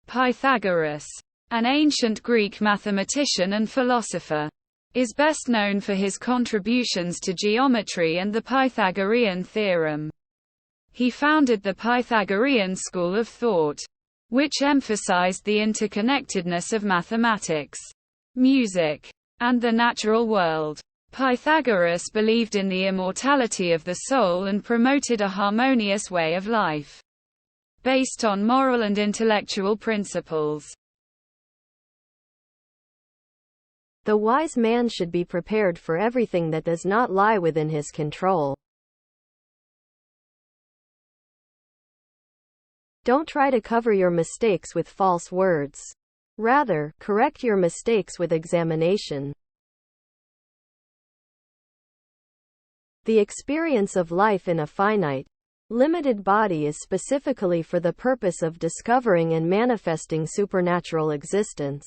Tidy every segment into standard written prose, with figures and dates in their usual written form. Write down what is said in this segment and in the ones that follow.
Pythagoras, an ancient Greek mathematician and philosopher, is best known for his contributions to geometry and the Pythagorean theorem. He founded the Pythagorean school of thought, which emphasized the interconnectedness of mathematics, music, and the natural world. Pythagoras believed in the immortality of the soul and promoted a harmonious way of life, based on moral and intellectual principles. The wise man should be prepared for everything that does not lie within his control. Don't try to cover your mistakes with false words. Rather, correct your mistakes with examination. The experience of life in a finite, limited body is specifically for the purpose of discovering and manifesting supernatural existence.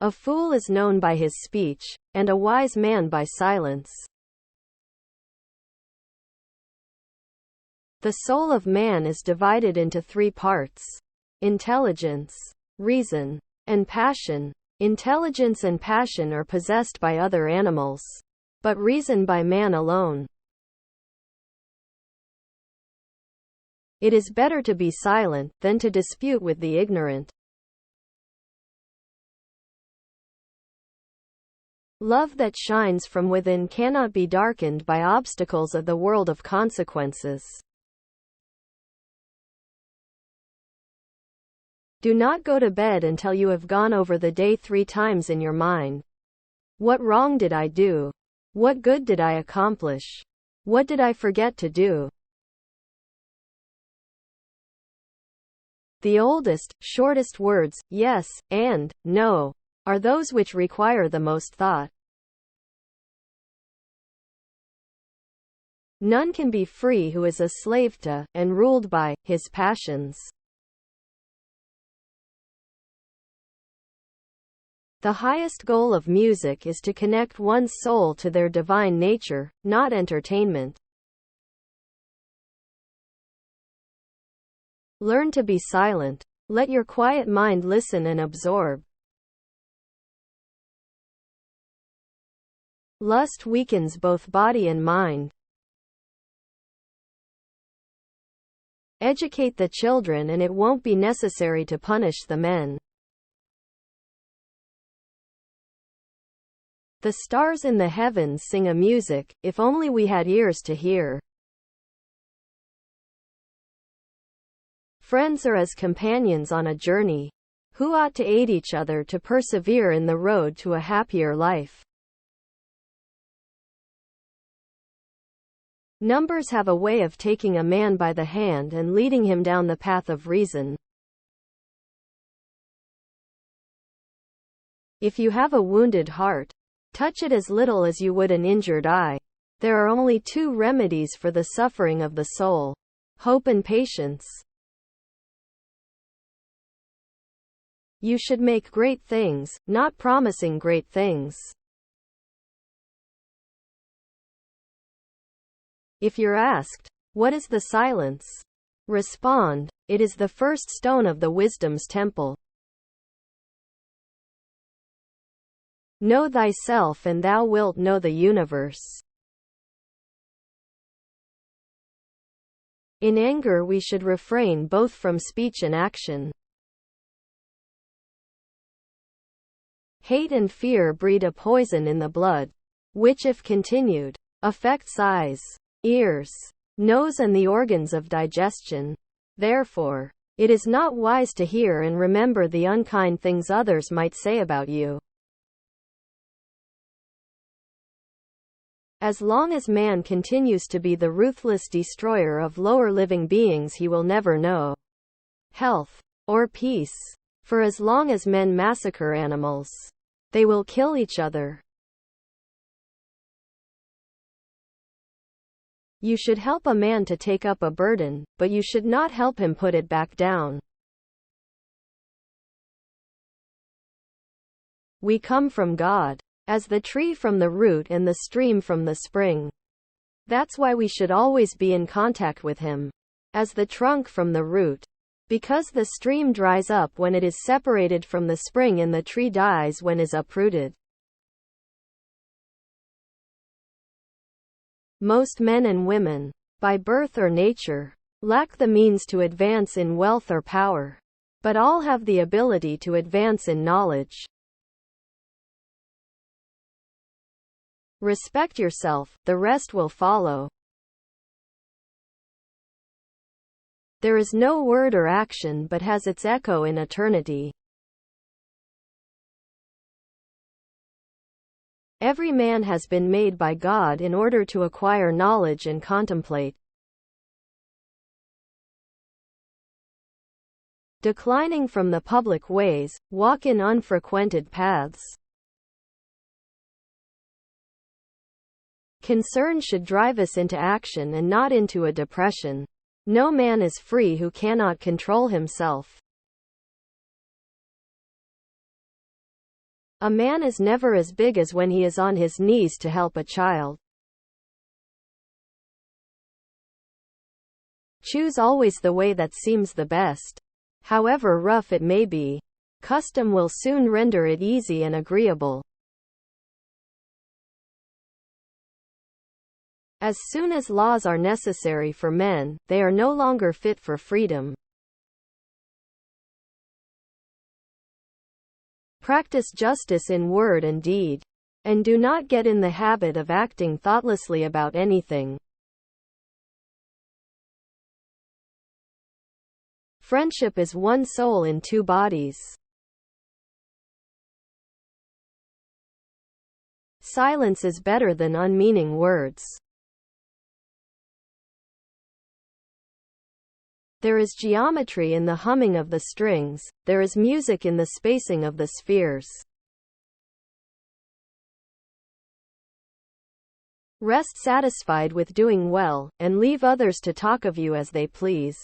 A fool is known by his speech, and a wise man by silence. The soul of man is divided into three parts: intelligence, reason, and passion. Intelligence and passion are possessed by other animals, but reason by man alone. It is better to be silent than to dispute with the ignorant. Love that shines from within cannot be darkened by obstacles of the world of consequences. Do not go to bed until you have gone over the day 3 times in your mind. What wrong did I do? What good did I accomplish? What did I forget to do? The oldest, shortest words, yes, and no, are those which require the most thought. None can be free who is a slave to, and ruled by, his passions. The highest goal of music is to connect one's soul to their divine nature, not entertainment. Learn to be silent. Let your quiet mind listen and absorb. Lust weakens both body and mind. Educate the children and it won't be necessary to punish the men. The stars in the heavens sing a music, if only we had ears to hear. Friends are as companions on a journey, who ought to aid each other to persevere in the road to a happier life. Numbers have a way of taking a man by the hand and leading him down the path of reason. If you have a wounded heart, touch it as little as you would an injured eye. There are only 2 remedies for the suffering of the soul: hope and patience. You should make great things, not promising great things. If you're asked, what is the silence? Respond, it is the first stone of the wisdom's temple. Know thyself and thou wilt know the universe. In anger we should refrain both from speech and action. Hate and fear breed a poison in the blood, which if continued, affects eyes, ears, nose and the organs of digestion. Therefore, it is not wise to hear and remember the unkind things others might say about you. As long as man continues to be the ruthless destroyer of lower living beings, he will never know health or peace. For as long as men massacre animals, they will kill each other. You should help a man to take up a burden, but you should not help him put it back down. We come from God, as the tree from the root and the stream from the spring. That's why we should always be in contact with Him. as the trunk from the root. Because the stream dries up when it is separated from the spring and the tree dies when it is uprooted. Most men and women, by birth or nature, lack the means to advance in wealth or power, but all have the ability to advance in knowledge. Respect yourself, the rest will follow. There is no word or action but has its echo in eternity. Every man has been made by God in order to acquire knowledge and contemplate. Declining from the public ways, walk in unfrequented paths. Concern should drive us into action and not into a depression. No man is free who cannot control himself. A man is never as big as when he is on his knees to help a child. Choose always the way that seems the best. However rough it may be, custom will soon render it easy and agreeable. As soon as laws are necessary for men, they are no longer fit for freedom. Practice justice in word and deed, and do not get in the habit of acting thoughtlessly about anything. Friendship is one soul in two bodies. Silence is better than unmeaning words. There is geometry in the humming of the strings, there is music in the spacing of the spheres. Rest satisfied with doing well, and leave others to talk of you as they please.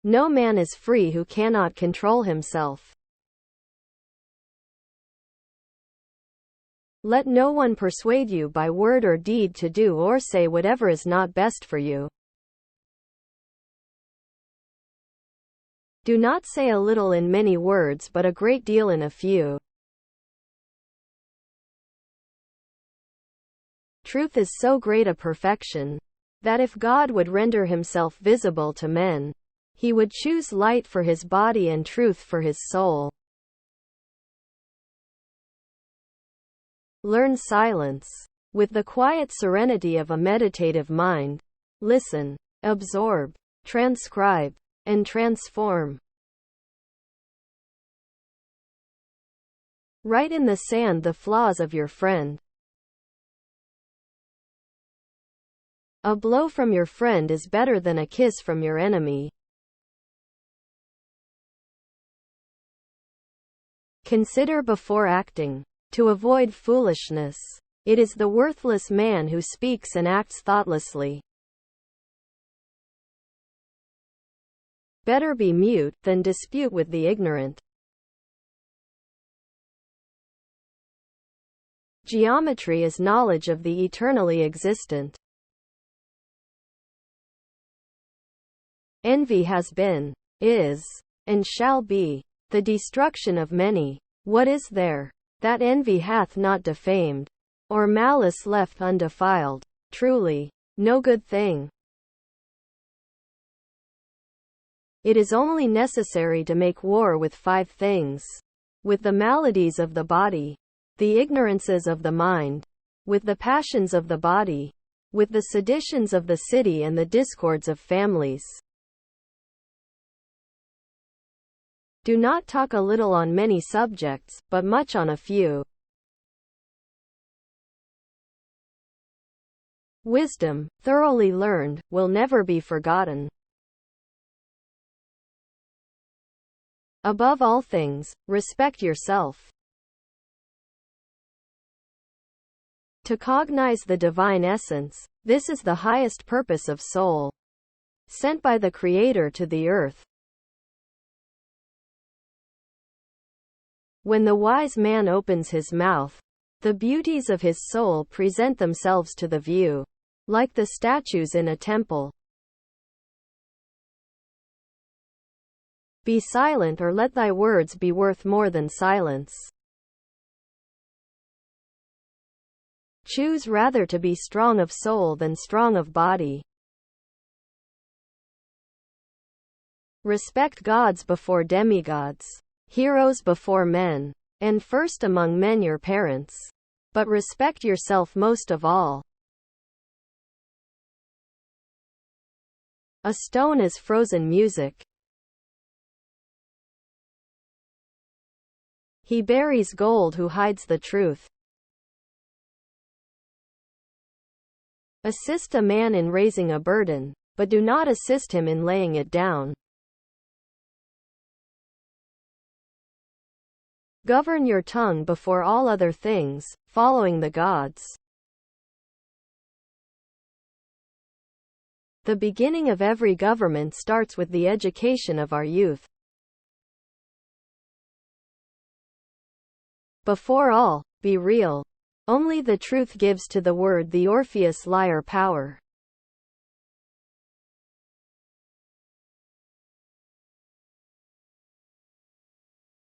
No man is free who cannot control himself. Let no one persuade you by word or deed to do or say whatever is not best for you. Do not say a little in many words but a great deal in a few. Truth is so great a perfection, that if God would render himself visible to men, he would choose light for his body and truth for his soul. Learn silence. With the quiet serenity of a meditative mind, listen, absorb, transcribe, and transform. Write in the sand the flaws of your friend. A blow from your friend is better than a kiss from your enemy. Consider before acting. To avoid foolishness. It is the worthless man who speaks and acts thoughtlessly. Better be mute than dispute with the ignorant. Geometry is knowledge of the eternally existent. Envy has been, is, and shall be, the destruction of many. What is there that envy hath not defamed, or malice left undefiled? Truly, no good thing. It is only necessary to make war with 5 things. With the maladies of the body, the ignorances of the mind, with the passions of the body, with the seditions of the city and the discords of families. Do not talk a little on many subjects, but much on a few. Wisdom, thoroughly learned, will never be forgotten. Above all things, respect yourself. To cognize the divine essence, this is the highest purpose of soul, sent by the Creator to the earth. When the wise man opens his mouth, the beauties of his soul present themselves to the view. like the statues in a temple. Be silent, or let thy words be worth more than silence. Choose rather to be strong of soul than strong of body. Respect gods before demigods, heroes before men, and first among men your parents. But respect yourself most of all. A stone is frozen music. He buries gold who hides the truth. Assist a man in raising a burden, but do not assist him in laying it down. Govern your tongue before all other things, following the gods. The beginning of every government starts with the education of our youth. Before all, be real. Only the truth gives to the word the Orpheus lyre power.